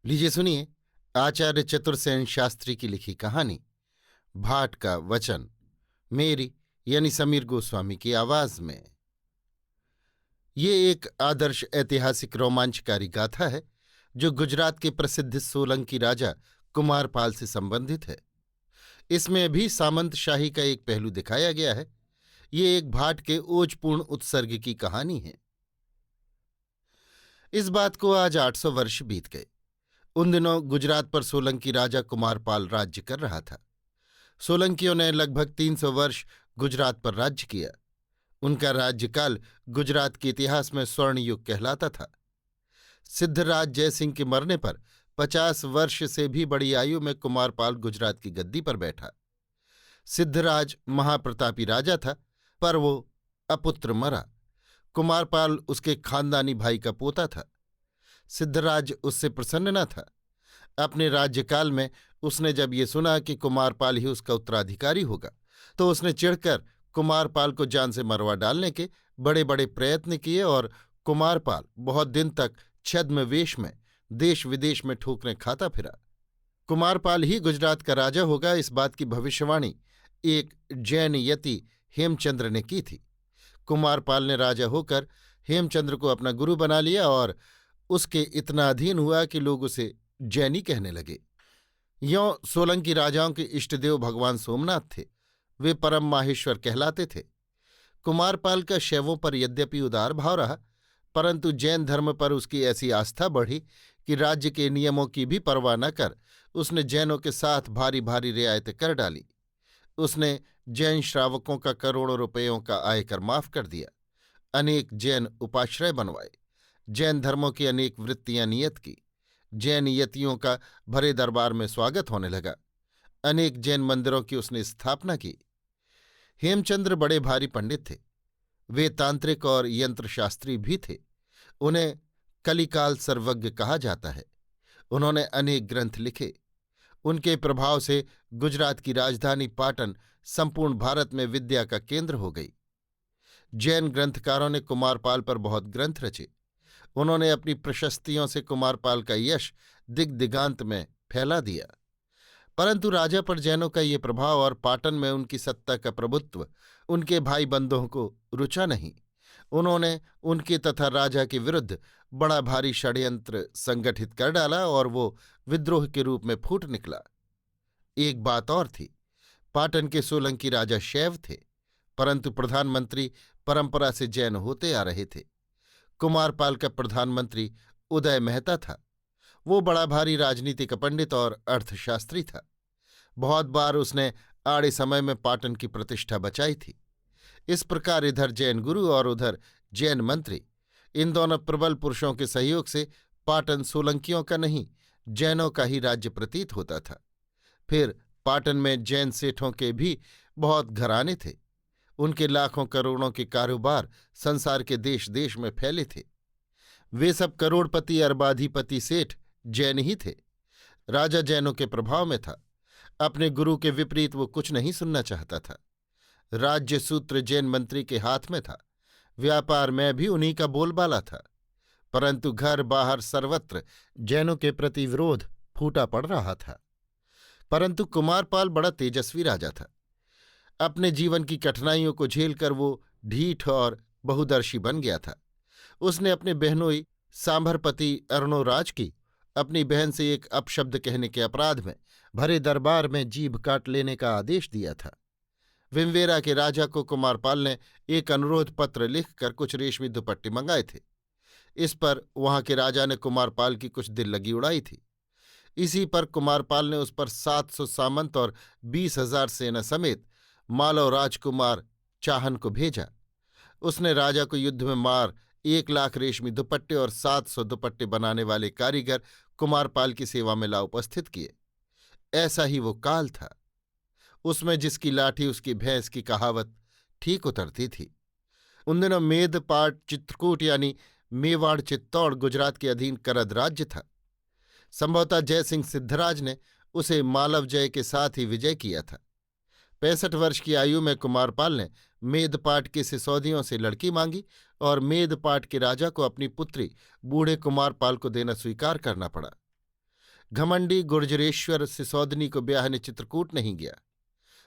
लीजिए सुनिए आचार्य चतुर्सेन शास्त्री की लिखी कहानी भाट का वचन मेरी यानी समीर गोस्वामी की आवाज में। ये एक आदर्श ऐतिहासिक रोमांचकारी गाथा है जो गुजरात के प्रसिद्ध सोलंकी राजा कुमारपाल से संबंधित है। इसमें भी सामंतशाही का एक पहलू दिखाया गया है। ये एक भाट के ओजपूर्ण उत्सर्ग की कहानी है। इस बात को आज 800 वर्ष बीत गए। उन दिनों गुजरात पर सोलंकी राजा कुमारपाल राज्य कर रहा था। सोलंकियों ने लगभग 300 वर्ष गुजरात पर राज्य किया। उनका राज्यकाल गुजरात के इतिहास में स्वर्ण युग कहलाता था। सिद्धराज जयसिंह के मरने पर 50 वर्ष से भी बड़ी आयु में कुमारपाल गुजरात की गद्दी पर बैठा। सिद्धराज महाप्रतापी राजा था, पर वो अपुत्र मरा। कुमारपाल उसके खानदानी भाई का पोता था। सिद्धराज उससे प्रसन्न न था। अपने राज्यकाल में उसने जब ये सुना कि कुमारपाल ही उसका उत्तराधिकारी होगा, तो उसने चिढ़कर कुमारपाल को जान से मरवा डालने के बड़े बड़े प्रयत्न किए और कुमारपाल बहुत दिन तक छद्म वेश में देश विदेश में ठोकरें खाता फिरा। कुमारपाल ही गुजरात का राजा होगा, इस बात की भविष्यवाणी एक जैन यति हेमचंद्र ने की थी। कुमारपाल ने राजा होकर हेमचंद्र को अपना गुरु बना लिया और उसके इतना अधीन हुआ कि लोग उसे जैनी कहने लगे। यों सोलंकी राजाओं के इष्टदेव भगवान सोमनाथ थे। वे परम माहेश्वर कहलाते थे। कुमारपाल का शैवों पर यद्यपि उदार भाव रहा, परंतु जैन धर्म पर उसकी ऐसी आस्था बढ़ी कि राज्य के नियमों की भी परवाह न कर उसने जैनों के साथ भारी भारी रियायतें कर डाली। उसने जैन श्रावकों का करोड़ों रुपयों का आयकर माफ कर दिया। अनेक जैन उपाश्रय बनवाए। जैन धर्मों की अनेक वृत्तियां नियत की। जैन यतियों का भरे दरबार में स्वागत होने लगा। अनेक जैन मंदिरों की उसने स्थापना की। हेमचंद्र बड़े भारी पंडित थे। वे तांत्रिक और यंत्रशास्त्री भी थे। उन्हें कलिकाल सर्वज्ञ कहा जाता है। उन्होंने अनेक ग्रंथ लिखे। उनके प्रभाव से गुजरात की राजधानी पाटन संपूर्ण भारत में विद्या का केंद्र हो गई। जैन ग्रंथकारों ने कुमारपाल पर बहुत ग्रंथ रचे। उन्होंने अपनी प्रशस्तियों से कुमारपाल का यश दिग्दिगांत में फैला दिया। परंतु राजा पर जैनों का ये प्रभाव और पाटन में उनकी सत्ता का प्रभुत्व उनके भाई बंधुओं को रुचा नहीं। उन्होंने उनके तथा राजा के विरुद्ध बड़ा भारी षड्यंत्र संगठित कर डाला और वो विद्रोह के रूप में फूट निकला। एक बात और थी, पाटन के सोलंकी राजा शैव थे, परंतु प्रधानमंत्री परंपरा से जैन होते आ रहे थे। कुमारपाल का प्रधानमंत्री उदय मेहता था। वो बड़ा भारी राजनीतिक पंडित और अर्थशास्त्री था। बहुत बार उसने आड़े समय में पाटन की प्रतिष्ठा बचाई थी। इस प्रकार इधर जैन गुरु और उधर जैन मंत्री, इन दोनों प्रबल पुरुषों के सहयोग से पाटन सोलंकियों का नहीं, जैनों का ही राज्य प्रतीत होता था। फिर पाटन में जैन सेठों के भी बहुत घराने थे। उनके लाखों करोड़ों के कारोबार संसार के देश देश में फैले थे। वे सब करोड़पति अरबाधिपति सेठ जैन ही थे। राजा जैनों के प्रभाव में था। अपने गुरु के विपरीत वो कुछ नहीं सुनना चाहता था। राज्य सूत्र जैन मंत्री के हाथ में था। व्यापार में भी उन्हीं का बोलबाला था। परंतु घर बाहर सर्वत्र जैनों के प्रति विरोध फूटा पड़ रहा था। परंतु कुमारपाल बड़ा तेजस्वी राजा था। अपने जीवन की कठिनाइयों को झेलकर वो ढीठ और बहुदर्शी बन गया था। उसने अपने बहनोई सांभरपति अरुणोराज की अपनी बहन से एक अपशब्द कहने के अपराध में भरे दरबार में जीभ काट लेने का आदेश दिया था। विमवेरा के राजा को कुमारपाल ने एक अनुरोध पत्र लिखकर कुछ रेशमी दुपट्टे मंगाए थे। इस पर वहां के राजा ने कुमारपाल की कुछ दिल लगी उड़ाई थी। इसी पर कुमारपाल ने उस पर 700 सामंत और 20,000 सेना समेत मालव राजकुमार चाहन को भेजा। उसने राजा को युद्ध में मार 1,00,000 रेशमी दुपट्टे और 700 दुपट्टे बनाने वाले कारीगर कुमारपाल की सेवा में ला उपस्थित किए। ऐसा ही वो काल था। उसमें जिसकी लाठी उसकी भैंस की कहावत ठीक उतरती थी। उन दिनों मेदपाट चित्रकूट यानी मेवाड़ चित्तौड़ गुजरात के अधीन करद राज्य था। संभवतः जयसिंह सिद्धराज ने उसे मालव जय के साथ ही विजय किया था। 65 वर्ष की आयु में कुमारपाल ने मेदपाट के सिसोदियों से लड़की मांगी और मेदपाट के राजा को अपनी पुत्री बूढ़े कुमारपाल को देना स्वीकार करना पड़ा। घमंडी गुर्जरेश्वर सिसोदनी को ब्याहने चित्रकूट नहीं गया।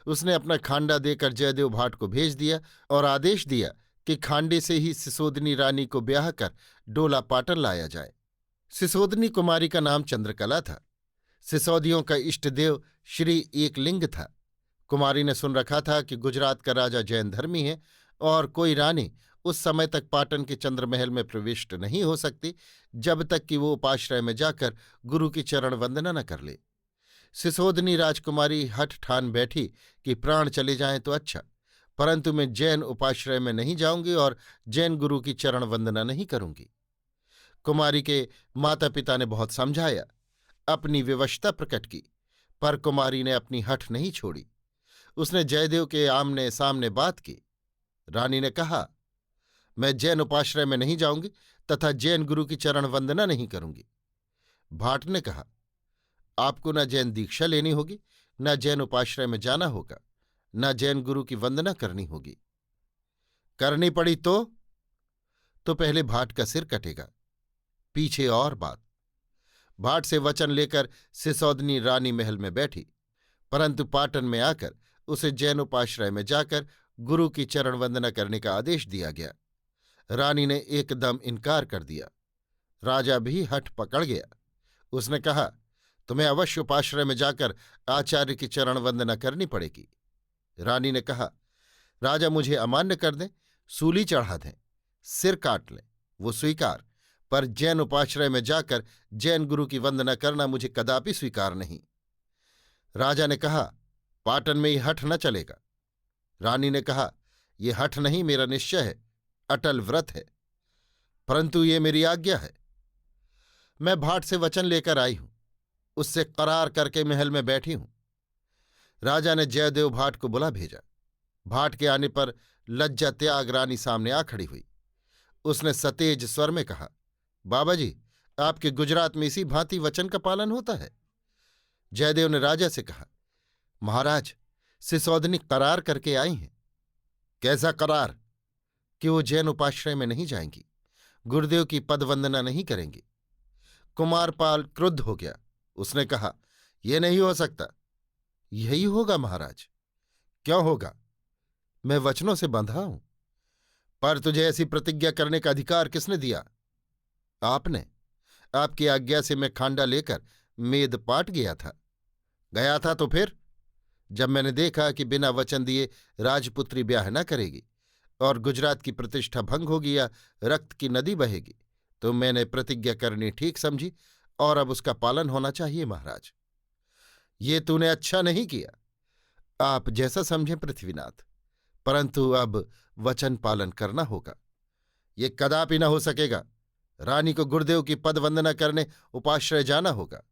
उसने अपना खांडा देकर जयदेव भाट को भेज दिया और आदेश दिया कि खांडे से ही सिसोदनी रानी को ब्याह कर डोला पाटन लाया जाए। सिसोदनी कुमारी का नाम चंद्रकला था। सिसोदियों का इष्टदेव श्री एकलिंग था। कुमारी ने सुन रखा था कि गुजरात का राजा जैन धर्मी है और कोई रानी उस समय तक पाटन के चंद्रमहल में प्रविष्ट नहीं हो सकती जब तक कि वो उपाश्रय में जाकर गुरु की चरण वंदना न कर ले। सिसोदनी राजकुमारी हठ ठान बैठी कि प्राण चले जाएं तो अच्छा, परंतु मैं जैन उपाश्रय में नहीं जाऊंगी और जैन गुरु की चरण वंदना नहीं करूंगी। कुमारी के माता पिता ने बहुत समझाया, अपनी विवशता प्रकट की, पर कुमारी ने अपनी हठ नहीं छोड़ी। उसने जयदेव के आमने सामने बात की। रानी ने कहा, मैं जैन उपाश्रय में नहीं जाऊंगी तथा जैन गुरु की चरण वंदना नहीं करूंगी। भाट ने कहा, आपको न जैन दीक्षा लेनी होगी, न जैन उपाश्रय में जाना होगा, न जैन गुरु की वंदना करनी होगी। करनी पड़ी तो पहले भाट का सिर कटेगा, पीछे और बात। भाट से वचन लेकर सिसोदनी रानी महल में बैठी, परंतु पाटन में आकर उसे जैन उपाश्रय में जाकर गुरु की चरण वंदना करने का आदेश दिया गया। रानी ने एकदम इनकार कर दिया। राजा भी हठ पकड़ गया। उसने कहा, तुम्हें अवश्य उपाश्रय में जाकर आचार्य की चरण वंदना करनी पड़ेगी। रानी ने कहा, राजा मुझे अमान्य कर दें, सूली चढ़ा दें, सिर काट लें, वो स्वीकार, पर जैन उपाश्रय में जाकर जैन गुरु की वंदना करना मुझे कदापि स्वीकार नहीं। राजा ने कहा, पाटन में ये हठ न चलेगा। रानी ने कहा, ये हठ नहीं, मेरा निश्चय है, अटल व्रत है, परंतु ये मेरी आज्ञा है। मैं भाट से वचन लेकर आई हूं, उससे करार करके महल में बैठी हूं। राजा ने जयदेव भाट को बुला भेजा। भाट के आने पर लज्जा त्याग रानी सामने आ खड़ी हुई। उसने सतेज स्वर में कहा, बाबा जी, आपके गुजरात में इसी भांति वचन का पालन होता है? जयदेव ने राजा से कहा, महाराज, सिसोदनी करार करके आई हैं। कैसा करार? कि वो जैन उपाश्रय में नहीं जाएंगी, गुरुदेव की पदवंदना नहीं करेंगी। कुमारपाल क्रुद्ध हो गया। उसने कहा, यह नहीं हो सकता। यही होगा महाराज। क्यों होगा? मैं वचनों से बंधा हूं। पर तुझे ऐसी प्रतिज्ञा करने का अधिकार किसने दिया? आपने। आपकी आज्ञा से मैं खांडा लेकर मेद पाट गया था तो फिर जब मैंने देखा कि बिना वचन दिए राजपुत्री ब्याह न करेगी और गुजरात की प्रतिष्ठा भंग होगी या रक्त की नदी बहेगी, तो मैंने प्रतिज्ञा करनी ठीक समझी और अब उसका पालन होना चाहिए महाराज। ये तूने अच्छा नहीं किया। आप जैसा समझें पृथ्वीनाथ, परंतु अब वचन पालन करना होगा। ये कदापि न हो सकेगा। रानी को गुरुदेव की पदवंदना करने उपाश्रय जाना होगा।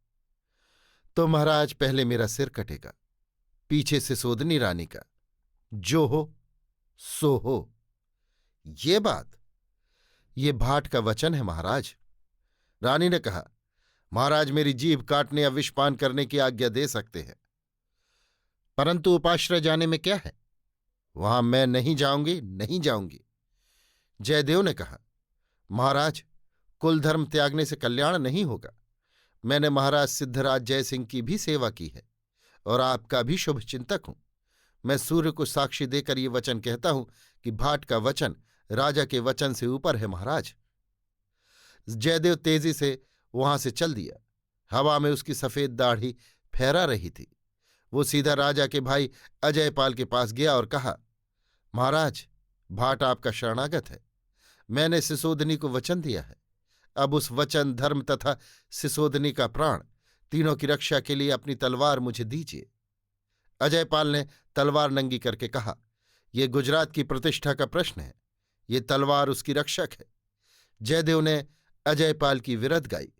तो महाराज पहले मेरा सिर कटेगा, पीछे सिसोदनी रानी का। जो हो सो हो। ये बात, ये भाट का वचन है महाराज। रानी ने कहा, महाराज मेरी जीभ काटने या विषपान करने की आज्ञा दे सकते हैं, परंतु उपाश्रय जाने में क्या है? वहां मैं नहीं जाऊंगी, नहीं जाऊंगी। जयदेव ने कहा, महाराज, कुल धर्म त्यागने से कल्याण नहीं होगा। मैंने महाराज सिद्धराज जयसिंह की भी सेवा की है और आपका भी शुभ चिंतक हूं। मैं सूर्य को साक्षी देकर ये वचन कहता हूं कि भाट का वचन राजा के वचन से ऊपर है महाराज। जयदेव तेजी से वहां से चल दिया। हवा में उसकी सफेद दाढ़ी फहरा रही थी। वो सीधा राजा के भाई अजयपाल के पास गया और कहा, महाराज, भाट आपका शरणागत है। मैंने सिसोदनी को वचन दिया है। अब उस वचन, धर्म तथा सिसोदनी का प्राण, तीनों की रक्षा के लिए अपनी तलवार मुझे दीजिए। अजयपाल ने तलवार नंगी करके कहा, यह गुजरात की प्रतिष्ठा का प्रश्न है, ये तलवार उसकी रक्षक है। जयदेव ने अजयपाल की विरध गाई।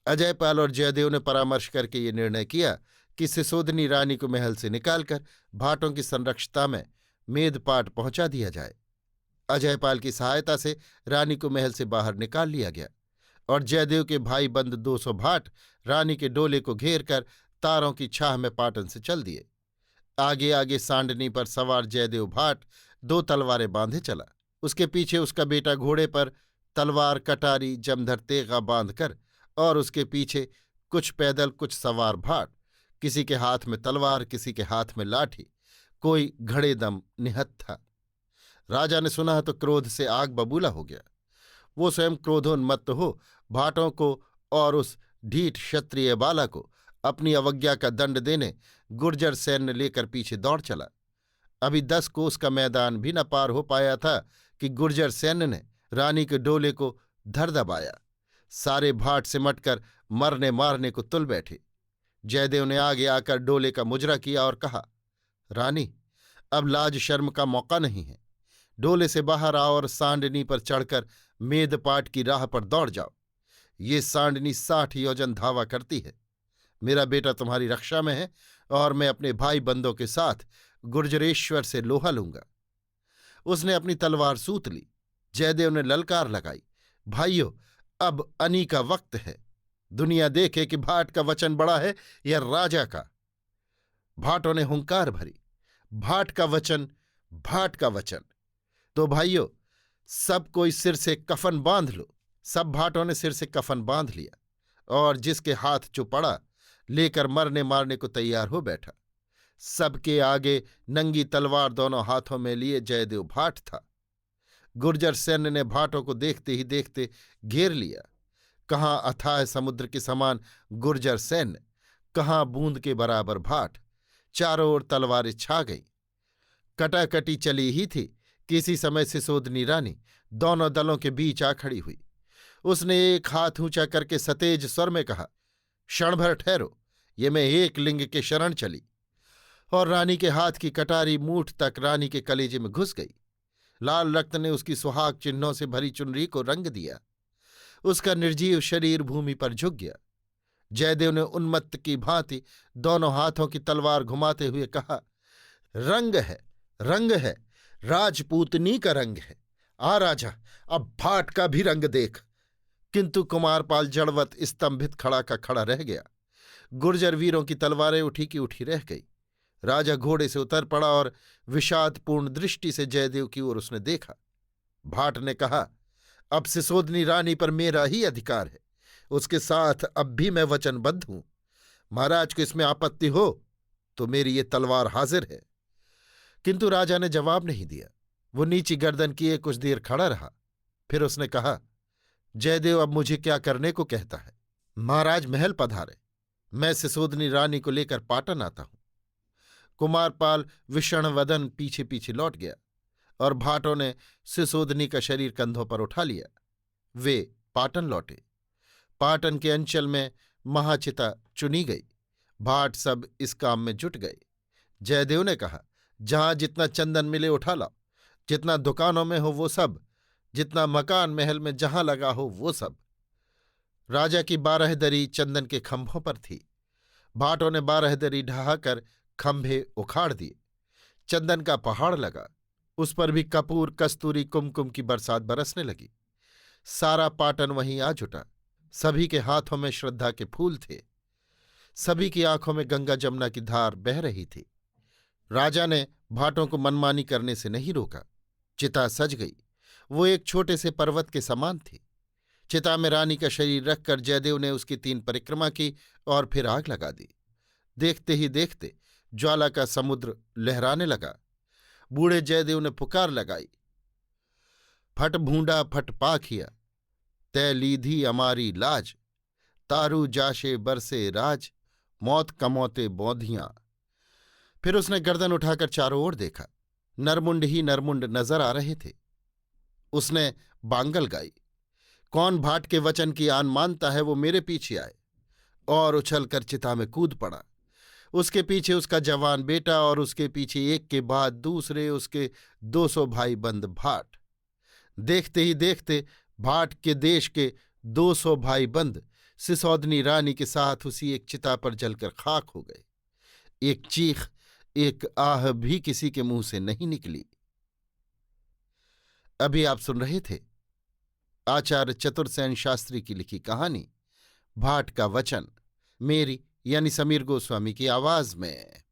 अजयपाल और जयदेव ने परामर्श करके ये निर्णय किया कि सिसोदनी रानी को महल से निकालकर भाटों की संरक्षता में मेदपाट पहुंचा दिया जाए। अजयपाल की सहायता से रानी को महल से बाहर निकाल लिया गया और जयदेव के भाई बंद 200 भाट रानी के डोले को घेर कर तारों की छाह में पाटन से चल दिए। आगे आगे सांडनी पर सवार जयदेव भाट 2 तलवारें बांधे चला। उसके पीछे उसका बेटा घोड़े पर तलवार, कटारी, जमधर, तेगा बांधकर और उसके पीछे कुछ पैदल कुछ सवार भाट, किसी के हाथ में तलवार किसी के हाथ में लाठी, कोई घड़े दम निहत था। राजा ने सुना तो क्रोध से आग बबूला हो गया। वो स्वयं क्रोधोन्मत्त हो भाटों को और उस ढीठ क्षत्रिय बाला को अपनी अवज्ञा का दंड देने गुर्जर सैन्य लेकर पीछे दौड़ चला। अभी 10 कोस का मैदान भी न पार हो पाया था कि गुर्जर सैन्य ने रानी के डोले को धर दबाया। सारे भाट सिमटकर मरने मारने को तुल बैठे। जयदेव ने आगे आकर डोले का मुजरा किया और कहा, रानी, अब लाज शर्म का मौका नहीं है। डोले से बाहर आओ और सांडनी पर चढ़कर मेदपाट की राह पर दौड़ जाओ। ये सांडनी 60 योजन धावा करती है। मेरा बेटा तुम्हारी रक्षा में है और मैं अपने भाई बंदों के साथ गुर्जरेश्वर से लोहा लूंगा। उसने अपनी तलवार सूत ली। जयदेव ने ललकार लगाई, भाइयों, अब अनी का वक्त है। दुनिया देखे कि भाट का वचन बड़ा है या राजा का। भाटों ने हुंकार भरी, भाट का वचन, भाट का वचन। तो भाइयों, सब कोई सिर से कफन बांध लो। सब भाटों ने सिर से कफन बांध लिया और जिसके हाथ जो पड़ा लेकर मरने मारने को तैयार हो बैठा। सबके आगे नंगी तलवार दोनों हाथों में लिए जयदेव भाट था। गुर्जर सैन्य ने भाटों को देखते ही देखते घेर लिया। कहाँ अथाह समुद्र के समान गुर्जर सैन्य, कहाँ बूंद के बराबर भाट। चारों ओर तलवारें छा गईं। कटाकटी चली ही थी। किसी समय सिसोदनी रानी दोनों दलों के बीच आ खड़ी हुई। उसने एक हाथ ऊंचा करके सतेज स्वर में कहा, क्षण भर ठहरो, ये मैं एक लिंग के शरण चली। और रानी के हाथ की कटारी मूठ तक रानी के कलेजे में घुस गई। लाल रक्त ने उसकी सुहाग चिन्हों से भरी चुनरी को रंग दिया। उसका निर्जीव शरीर भूमि पर झुक गया। जयदेव ने उन्मत्त की भांति दोनों हाथों की तलवार घुमाते हुए कहा, रंग है, रंग है, राजपूतनी का रंग है। आ राजा, अब भाट का भी रंग देख। किंतु कुमारपाल जड़वत स्तंभित खड़ा का खड़ा रह गया। गुर्जर वीरों की तलवारें उठी की उठी रह गई। राजा घोड़े से उतर पड़ा और विषादपूर्ण दृष्टि से जयदेव की ओर उसने देखा। भाट ने कहा, अब सिसोदनी रानी पर मेरा ही अधिकार है। उसके साथ अब भी मैं वचनबद्ध हूं। महाराज को इसमें आपत्ति हो तो मेरी ये तलवार हाजिर है। किंतु राजा ने जवाब नहीं दिया। वो नीची गर्दन किए कुछ देर खड़ा रहा। फिर उसने कहा, जयदेव अब मुझे क्या करने को कहता है? महाराज महल पधारे, मैं सिसोदनी रानी को लेकर पाटन आता हूं। कुमारपाल विषण वदन पीछे पीछे लौट गया और भाटों ने सिसोदनी का शरीर कंधों पर उठा लिया। वे पाटन लौटे। पाटन के अंचल में महाचिता चुनी गई। भाट सब इस काम में जुट गए। जयदेव ने कहा, जहां जितना चंदन मिले उठा लाओ, जितना दुकानों में हो वो सब, जितना मकान महल में जहां लगा हो वो सब। राजा की 12 दरी चंदन के खंभों पर थी। भाटों ने 12 दरी ढहाकर खंभे उखाड़ दिए। चंदन का पहाड़ लगा। उस पर भी कपूर कस्तूरी कुमकुम की बरसात बरसने लगी। सारा पाटन वहीं आ जुटा। सभी के हाथों में श्रद्धा के फूल थे। सभी की आंखों में गंगा जमुना की धार बह रही थी। राजा ने भाटों को मनमानी करने से नहीं रोका। चिता सज गई। वो एक छोटे से पर्वत के समान थी। चिता में रानी का शरीर रखकर जयदेव ने उसकी 3 परिक्रमा की और फिर आग लगा दी। देखते ही देखते ज्वाला का समुद्र लहराने लगा। बूढ़े जयदेव ने पुकार लगाई, फट भूंडा फट पाखिया, तय लीधी अमारी लाज, तारू जाशे बरसे राज, मौत कमौते बौधियां। फिर उसने गर्दन उठाकर चारों ओर देखा। नरमुंड ही नरमुंड नजर आ रहे थे। उसने बांगल गाई, कौन भाट के वचन की आन मानता है वो मेरे पीछे आए, और उछलकर चिता में कूद पड़ा। उसके पीछे उसका जवान बेटा और उसके पीछे एक के बाद दूसरे उसके 200 भाई बंद भाट। देखते ही देखते भाट के देश के 200 भाई बंद सिसोदनी रानी के साथ उसी एक चिता पर जलकर खाक हो गए। एक चीख, एक आह भी किसी के मुंह से नहीं निकली। अभी आप सुन रहे थे आचार्य चतुर्सेन शास्त्री की लिखी कहानी भाट का वचन, मेरी यानी समीर गोस्वामी की आवाज में।